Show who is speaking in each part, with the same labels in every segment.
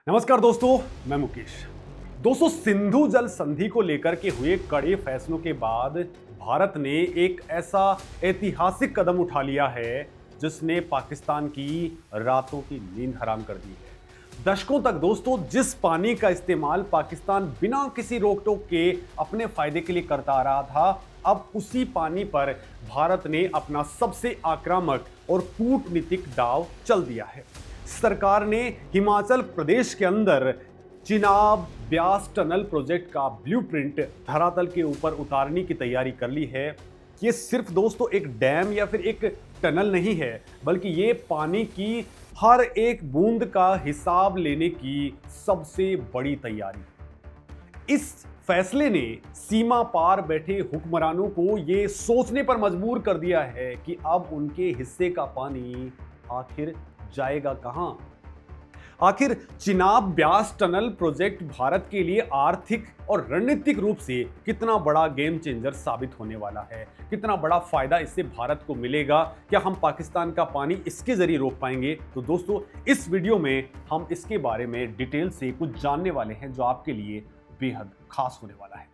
Speaker 1: नमस्कार दोस्तों, मैं मुकेश। दोस्तों, सिंधु जल संधि को लेकर के हुए कड़े फैसलों के बाद भारत ने एक ऐसा ऐतिहासिक कदम उठा लिया है जिसने पाकिस्तान की रातों की नींद हराम कर दी है। दशकों तक दोस्तों जिस पानी का इस्तेमाल पाकिस्तान बिना किसी रोक टोक के अपने फायदे के लिए करता आ रहा था, अब उसी पानी पर भारत ने अपना सबसे आक्रामक और कूटनीतिक दांव चल दिया है। सरकार ने हिमाचल प्रदेश के अंदर चिनाब ब्यास टनल प्रोजेक्ट का ब्लूप्रिंट धरातल के ऊपर उतारने की तैयारी कर ली है। ये सिर्फ दोस्तों एक डैम या फिर एक टनल नहीं है, बल्कि ये पानी की हर एक बूंद का हिसाब लेने की सबसे बड़ी तैयारी है। इस फैसले ने सीमा पार बैठे हुक्मरानों को ये सोचने पर मजबूर कर दिया है कि अब उनके हिस्से का पानी आखिर जाएगा कहां। आखिर चिनाब ब्यास टनल प्रोजेक्ट भारत के लिए आर्थिक और रणनीतिक रूप से कितना बड़ा गेम चेंजर साबित होने वाला है, कितना बड़ा फायदा इससे भारत को मिलेगा, क्या हम पाकिस्तान का पानी इसके जरिए रोक पाएंगे? तो दोस्तों इस वीडियो में हम इसके बारे में डिटेल से कुछ जानने वाले हैं जो आपके लिए बेहद खास होने वाला है।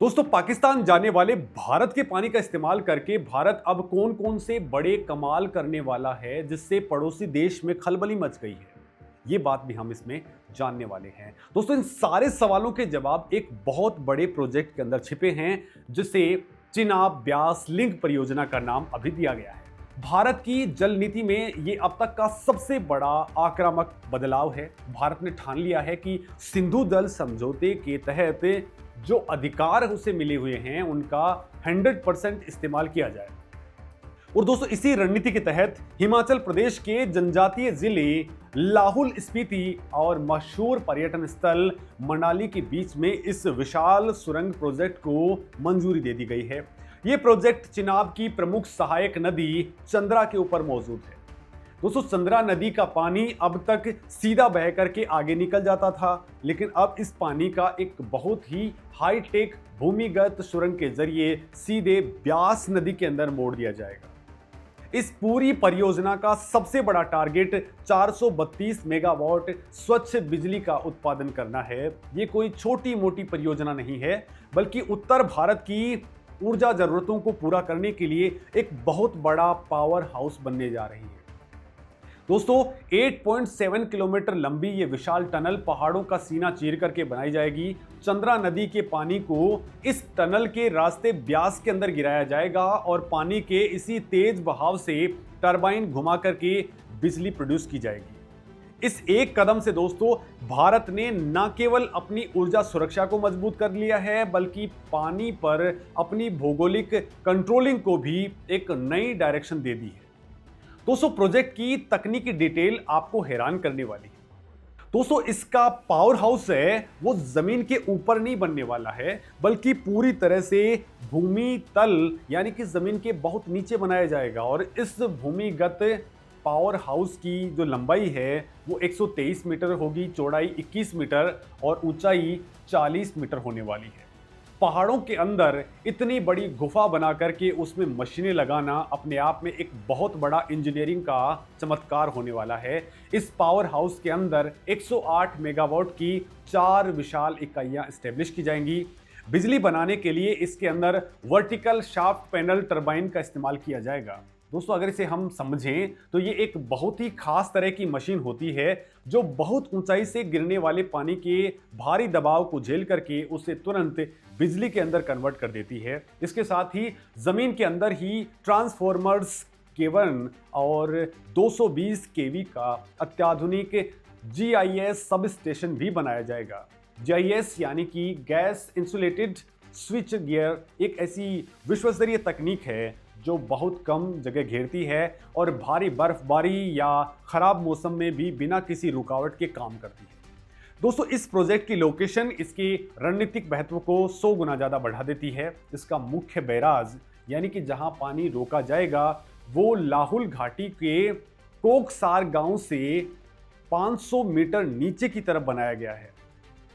Speaker 1: दोस्तों, पाकिस्तान जाने वाले भारत के पानी का इस्तेमाल करके भारत अब कौन कौन से बड़े कमाल करने वाला है जिससे पड़ोसी देश में खलबली मच गई है, ये बात भी हम इसमें जानने वाले हैं। दोस्तों, इन सारे सवालों के जवाब एक बहुत बड़े प्रोजेक्ट के अंदर छिपे हैं जिसे चिनाब ब्यास लिंक परियोजना का नाम अभी दिया गया है। भारत की जल नीति में ये अब तक का सबसे बड़ा आक्रामक बदलाव है। भारत ने ठान लिया है कि सिंधु जल समझौते के तहत जो अधिकार उसे मिले हुए हैं उनका 100% इस्तेमाल किया जाए। और दोस्तों इसी रणनीति के तहत हिमाचल प्रदेश के जनजातीय जिले लाहौल स्पीति और मशहूर पर्यटन स्थल मनाली के बीच में इस विशाल सुरंग प्रोजेक्ट को मंजूरी दे दी गई है। यह प्रोजेक्ट चिनाब की प्रमुख सहायक नदी चंद्रा के ऊपर मौजूद है। दोस्तों, चंद्रा नदी का पानी अब तक सीधा बह करके आगे निकल जाता था, लेकिन अब इस पानी का एक बहुत ही हाईटेक भूमिगत सुरंग के जरिए सीधे ब्यास नदी के अंदर मोड़ दिया जाएगा। इस पूरी परियोजना का सबसे बड़ा टारगेट 432 मेगावाट स्वच्छ बिजली का उत्पादन करना है। ये कोई छोटी मोटी परियोजना नहीं है, बल्कि उत्तर भारत की ऊर्जा जरूरतों को पूरा करने के लिए एक बहुत बड़ा पावर हाउस बनने जा रही है। दोस्तों, 8.7 किलोमीटर लंबी ये विशाल टनल पहाड़ों का सीना चीर करके बनाई जाएगी। चंद्रा नदी के पानी को इस टनल के रास्ते ब्यास के अंदर गिराया जाएगा और पानी के इसी तेज बहाव से टरबाइन घुमा करके बिजली प्रोड्यूस की जाएगी। इस एक कदम से दोस्तों भारत ने न केवल अपनी ऊर्जा सुरक्षा को मजबूत कर लिया है, बल्कि पानी पर अपनी भौगोलिक कंट्रोलिंग को भी एक नई डायरेक्शन दे दी है। दोस्तों, प्रोजेक्ट की तकनीकी डिटेल आपको हैरान करने वाली है। दोस्तों, इसका पावर हाउस है वो जमीन के ऊपर नहीं बनने वाला है, बल्कि पूरी तरह से भूमि तल यानी कि जमीन के बहुत नीचे बनाया जाएगा। और इस भूमिगत पावर हाउस की जो लंबाई है वो 123 मीटर होगी, चौड़ाई 21 मीटर और ऊंचाई 40 मीटर होने वाली है। पहाड़ों के अंदर इतनी बड़ी गुफा बना करके उसमें मशीनें लगाना अपने आप में एक बहुत बड़ा इंजीनियरिंग का चमत्कार होने वाला है। इस पावर हाउस के अंदर 108 मेगावाट की 4 विशाल इकाइयां स्टैब्लिश की जाएंगी। बिजली बनाने के लिए इसके अंदर वर्टिकल शाफ्ट पैनल टरबाइन का इस्तेमाल किया जाएगा। दोस्तों, अगर इसे हम समझें तो ये एक बहुत ही खास तरह की मशीन होती है जो बहुत ऊंचाई से गिरने वाले पानी के भारी दबाव को झेल करके उसे तुरंत बिजली के अंदर कन्वर्ट कर देती है। इसके साथ ही जमीन के अंदर ही ट्रांसफॉर्मर्स, केबल और 220 केवी का अत्याधुनिक GIS सब स्टेशन भी बनाया जाएगा। GIS यानी कि गैस इंसुलेटेड स्विच गियर एक ऐसी विश्वस्तरीय तकनीक है जो बहुत कम जगह घेरती है और भारी बर्फबारी या खराब मौसम में भी बिना किसी रुकावट के काम करती है। दोस्तों, इस प्रोजेक्ट की लोकेशन इसके रणनीतिक महत्व को 100 गुना ज़्यादा बढ़ा देती है। इसका मुख्य बैराज यानी कि जहां पानी रोका जाएगा वो लाहौल घाटी के कोकसार गांव से 500 मीटर नीचे की तरफ बनाया गया है।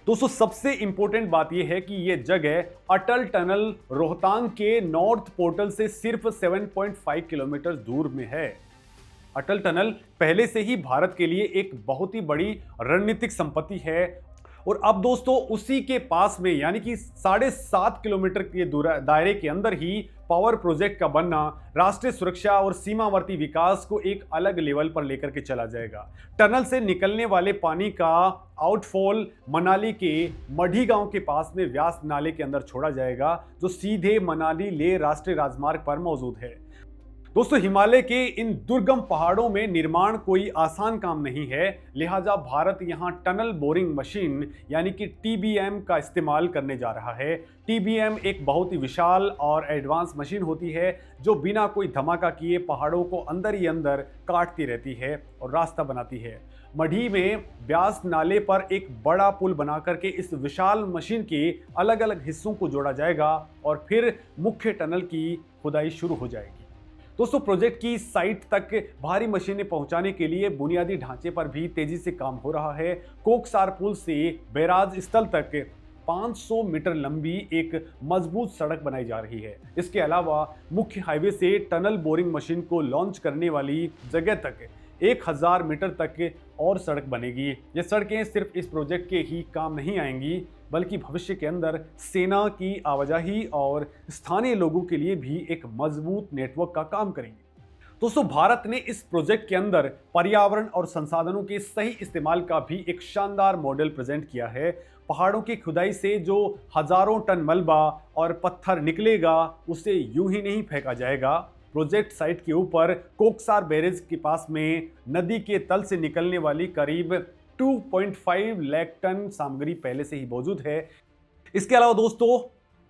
Speaker 1: दोस्तों, सबसे इंपॉर्टेंट बात यह है कि यह जगह अटल टनल रोहतांग के नॉर्थ पोर्टल से सिर्फ 7.5 किलोमीटर दूर में है। अटल टनल पहले से ही भारत के लिए एक बहुत ही बड़ी रणनीतिक संपत्ति है और अब दोस्तों उसी के पास में यानी कि 7.5 किलोमीटर के दायरे के अंदर ही पावर प्रोजेक्ट का बनना राष्ट्रीय सुरक्षा और सीमावर्ती विकास को एक अलग लेवल पर लेकर के चला जाएगा। टनल से निकलने वाले पानी का आउटफॉल मनाली के मढ़ी गांव के पास में व्यास नाले के अंदर छोड़ा जाएगा जो सीधे मनाली लेह राष्ट्रीय राजमार्ग पर मौजूद है। दोस्तों हिमालय के इन दुर्गम पहाड़ों में निर्माण कोई आसान काम नहीं है, लिहाजा भारत यहां टनल बोरिंग मशीन यानी कि टीबीएम का इस्तेमाल करने जा रहा है। टीबीएम एक बहुत ही विशाल और एडवांस मशीन होती है जो बिना कोई धमाका किए पहाड़ों को अंदर ही अंदर काटती रहती है और रास्ता बनाती है। मढ़ी में ब्यास नाले पर एक बड़ा पुल बना करके इस विशाल मशीन के अलग अलग हिस्सों को जोड़ा जाएगा और फिर मुख्य टनल की खुदाई शुरू हो जाएगी। दोस्तों प्रोजेक्ट की साइट तक भारी मशीनें पहुंचाने के लिए बुनियादी ढांचे पर भी तेजी से काम हो रहा है। कोकसार पुल से बैराज स्थल तक 500 मीटर लंबी एक मजबूत सड़क बनाई जा रही है। इसके अलावा मुख्य हाईवे से टनल बोरिंग मशीन को लॉन्च करने वाली जगह तक 1000 मीटर तक और सड़क बनेगी। ये सड़कें सिर्फ इस प्रोजेक्ट के ही काम नहीं आएंगी बल्कि भविष्य के अंदर सेना की आवाजाही और स्थानीय लोगों के लिए भी एक मजबूत नेटवर्क का काम करेंगी। दोस्तों भारत ने इस प्रोजेक्ट के अंदर पर्यावरण और संसाधनों के सही इस्तेमाल का भी एक शानदार मॉडल प्रेजेंट किया है। पहाड़ों की खुदाई से जो हजारों टन मलबा और पत्थर निकलेगा उसे यूं ही नहीं फेंका जाएगा। प्रोजेक्ट साइट के ऊपर कोकसार बैरेज के पास में नदी के तल से निकलने वाली करीब 2.5 लाख टन सामग्री पहले से ही मौजूद है। इसके अलावा दोस्तों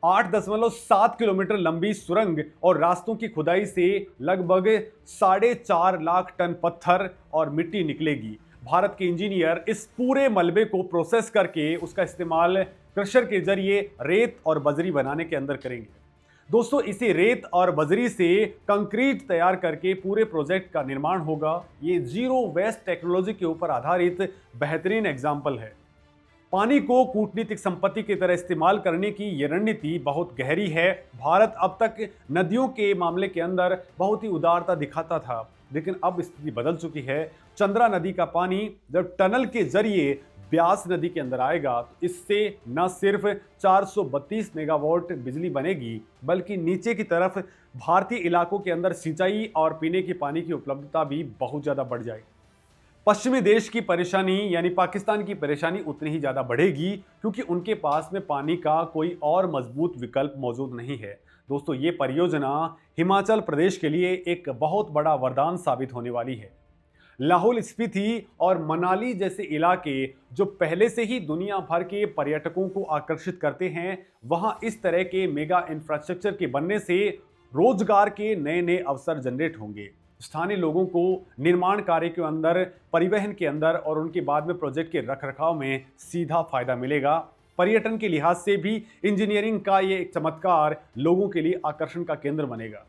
Speaker 1: 8.7 किलोमीटर लंबी सुरंग और रास्तों की खुदाई से लगभग 4.5 लाख टन पत्थर और मिट्टी निकलेगी। भारत के इंजीनियर इस पूरे मलबे को प्रोसेस करके उसका इस्तेमाल क्रशर के जरिए रेत और बजरी बनाने के अंदर करेंगे। दोस्तों इसी रेत और बजरी से कंक्रीट तैयार करके पूरे प्रोजेक्ट का निर्माण होगा। ये जीरो वेस्ट टेक्नोलॉजी के ऊपर आधारित बेहतरीन एग्जाम्पल है। पानी को कूटनीतिक संपत्ति की तरह इस्तेमाल करने की ये रणनीति बहुत गहरी है। भारत अब तक नदियों के मामले के अंदर बहुत ही उदारता दिखाता था, लेकिन अब स्थिति बदल चुकी है। चंद्रा नदी का पानी जब टनल के जरिए ब्यास नदी के अंदर आएगा तो इससे न सिर्फ 432 मेगावाट बिजली बनेगी बल्कि नीचे की तरफ भारतीय इलाकों के अंदर सिंचाई और पीने के पानी की उपलब्धता भी बहुत ज़्यादा बढ़ जाएगी। पश्चिमी देश की परेशानी यानी पाकिस्तान की परेशानी उतनी ही ज़्यादा बढ़ेगी क्योंकि उनके पास में पानी का कोई और मजबूत विकल्प मौजूद नहीं है। दोस्तों ये परियोजना हिमाचल प्रदेश के लिए एक बहुत बड़ा वरदान साबित होने वाली है। लाहौल स्पीति और मनाली जैसे इलाके जो पहले से ही दुनिया भर के पर्यटकों को आकर्षित करते हैं, वहां इस तरह के मेगा इंफ्रास्ट्रक्चर के बनने से रोजगार के नए नए अवसर जनरेट होंगे। स्थानीय लोगों को निर्माण कार्य के अंदर, परिवहन के अंदर और उनके बाद में प्रोजेक्ट के रखरखाव में सीधा फायदा मिलेगा। पर्यटन के लिहाज से भी इंजीनियरिंग का ये एक चमत्कार लोगों के लिए आकर्षण का केंद्र बनेगा।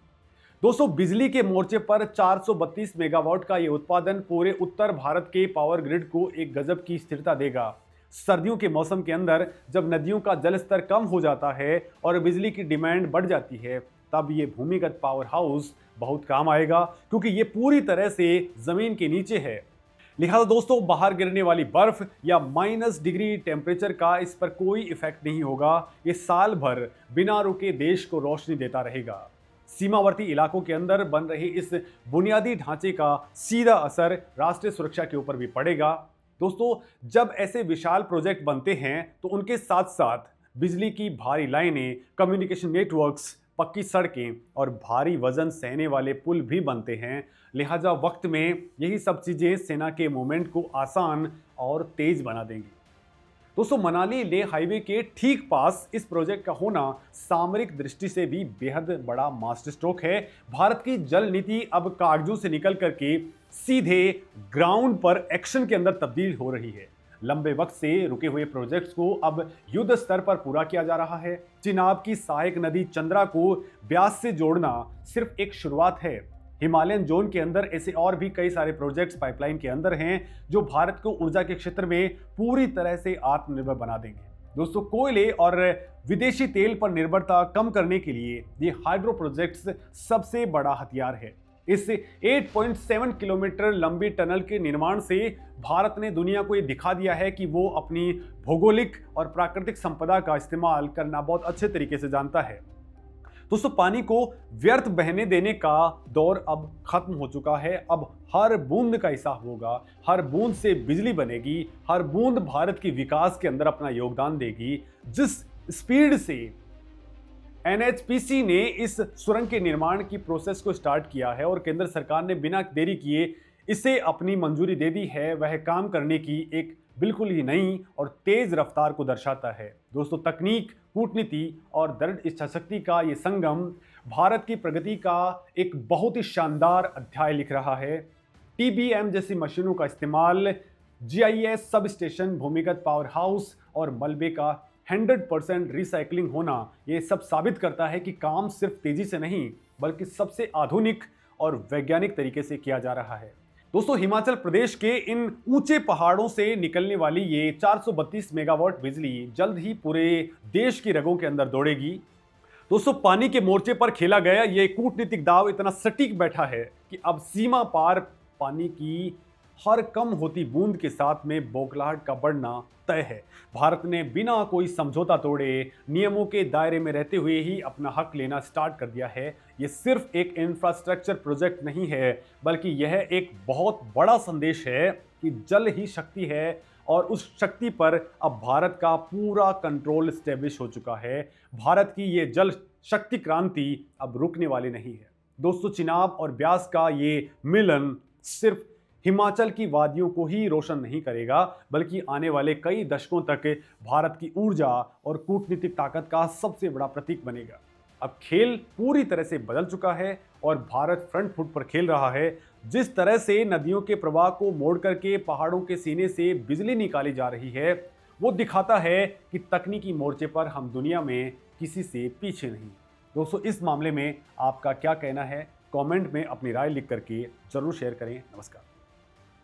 Speaker 1: दोस्तों बिजली के मोर्चे पर 432 मेगावाट का ये उत्पादन पूरे उत्तर भारत के पावर ग्रिड को एक गजब की स्थिरता देगा। सर्दियों के मौसम के अंदर जब नदियों का जल स्तर कम हो जाता है और बिजली की डिमांड बढ़ जाती है तब ये भूमिगत पावर हाउस बहुत काम आएगा क्योंकि ये पूरी तरह से जमीन के नीचे है। लिहाजा दोस्तों बाहर गिरने वाली बर्फ या -डिग्री टेम्परेचर का इस पर कोई इफेक्ट नहीं होगा। ये साल भर बिना रुके देश को रोशनी देता रहेगा। सीमावर्ती इलाकों के अंदर बन रहे इस बुनियादी ढांचे का सीधा असर राष्ट्रीय सुरक्षा के ऊपर भी पड़ेगा। दोस्तों जब ऐसे विशाल प्रोजेक्ट बनते हैं तो उनके साथ साथ बिजली की भारी लाइनें, कम्युनिकेशन नेटवर्क्स, पक्की सड़कें और भारी वजन सहने वाले पुल भी बनते हैं। लिहाजा वक्त में यही सब चीज़ें सेना के मूवमेंट को आसान और तेज बना देंगी। दोस्तों मनाली लेह हाईवे के ठीक पास इस प्रोजेक्ट का होना सामरिक दृष्टि से भी बेहद बड़ा मास्टर स्ट्रोक है। भारत की जल नीति अब कागजों से निकल करके सीधे ग्राउंड पर एक्शन के अंदर तब्दील हो रही है। लंबे वक्त से रुके हुए प्रोजेक्ट्स को अब युद्ध स्तर पर पूरा किया जा रहा है। चिनाब की सहायक नदी चंद्रा को ब्यास से जोड़ना सिर्फ एक शुरुआत है। हिमालयन जोन के अंदर ऐसे और भी कई सारे प्रोजेक्ट्स पाइपलाइन के अंदर हैं जो भारत को ऊर्जा के क्षेत्र में पूरी तरह से आत्मनिर्भर बना देंगे। दोस्तों कोयले और विदेशी तेल पर निर्भरता कम करने के लिए ये हाइड्रो प्रोजेक्ट्स सबसे बड़ा हथियार है। इस 8.7 किलोमीटर लंबी टनल के निर्माण से भारत ने दुनिया को ये दिखा दिया है कि वो अपनी भौगोलिक और प्राकृतिक संपदा का इस्तेमाल करना बहुत अच्छे तरीके से जानता है। दोस्तों, पानी को व्यर्थ बहने देने का दौर अब खत्म हो चुका है। अब हर बूंद का हिसाब होगा, हर बूंद से बिजली बनेगी, हर बूंद भारत के विकास के अंदर अपना योगदान देगी। जिस स्पीड से एनएचपीसी ने इस सुरंग के निर्माण की प्रोसेस को स्टार्ट किया है और केंद्र सरकार ने बिना देरी किए इसे अपनी मंजूरी दे दी है, वह काम करने की एक बिल्कुल ही नई और तेज रफ्तार को दर्शाता है। दोस्तों, तकनीक, कूटनीति और दृढ़ इच्छाशक्ति का ये संगम भारत की प्रगति का एक बहुत ही शानदार अध्याय लिख रहा है। टीबीएम जैसी मशीनों का इस्तेमाल, जीआईएस सब स्टेशन, भूमिगत पावर हाउस और मलबे का 100% रिसाइकलिंग होना, ये सब साबित करता है कि काम सिर्फ तेजी से नहीं बल्कि सबसे आधुनिक और वैज्ञानिक तरीके से किया जा रहा है। दोस्तों, हिमाचल प्रदेश के इन ऊंचे पहाड़ों से निकलने वाली ये 432 मेगावाट बिजली जल्द ही पूरे देश की रगों के अंदर दौड़ेगी। दोस्तों, पानी के मोर्चे पर खेला गया ये कूटनीतिक दाव इतना सटीक बैठा है कि अब सीमा पार पानी की हर कम होती बूंद के साथ में बौखलाहट का बढ़ना तय है। भारत ने बिना कोई समझौता तोड़े, नियमों के दायरे में रहते हुए ही अपना हक लेना स्टार्ट कर दिया है। ये सिर्फ एक इंफ्रास्ट्रक्चर प्रोजेक्ट नहीं है, बल्कि यह एक बहुत बड़ा संदेश है कि जल ही शक्ति है और उस शक्ति पर अब भारत का पूरा कंट्रोल स्टैब्लिश हो चुका है। भारत की ये जल शक्ति क्रांति अब रुकने वाली नहीं है। दोस्तों, चिनाब और ब्यास का ये मिलन सिर्फ हिमाचल की वादियों को ही रोशन नहीं करेगा, बल्कि आने वाले कई दशकों तक भारत की ऊर्जा और कूटनीतिक ताकत का सबसे बड़ा प्रतीक बनेगा। अब खेल पूरी तरह से बदल चुका है और भारत फ्रंट फुट पर खेल रहा है। जिस तरह से नदियों के प्रवाह को मोड़ करके पहाड़ों के सीने से बिजली निकाली जा रही है, वो दिखाता है कि तकनीकी मोर्चे पर हम दुनिया में किसी से पीछे नहीं। दोस्तों, इस मामले में आपका क्या कहना है? कमेंट में अपनी राय लिख करके जरूर शेयर करें। नमस्कार।